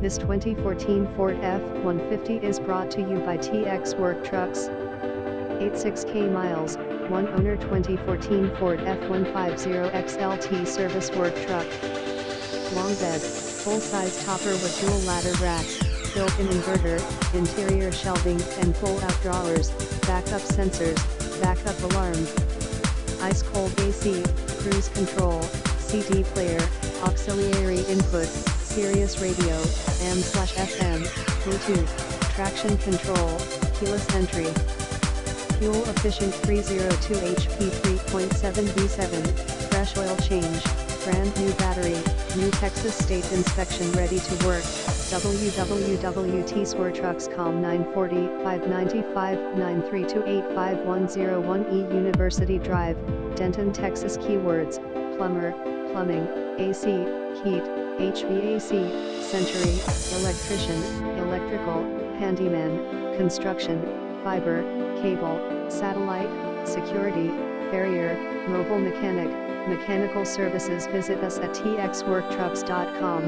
This 2014 Ford F-150 is brought to you by TX Work Trucks. 86k miles, 1 owner 2014 Ford F-150 XLT service work truck. Long bed, full-size topper with dual ladder rack, built-in inverter, interior shelving and pull-out drawers, backup sensors, backup alarm. Ice-cold AC, cruise control, CD player, auxiliary input, Sirius radio, AM/FM, Bluetooth, traction control, keyless entry. Fuel efficient 302 HP 3.7 V7, fresh oil change, brand new battery, new Texas state inspection ready to work. www.tswertrucks.com 940-595-932-85101 University Drive, Denton, Texas. Keywords: plumber, plumbing, AC, heat, HVAC, Century, electrician, electrical, handyman, construction, fiber, cable, satellite, security, farrier, mobile mechanic, mechanical services. Visit us at txworktrucks.com.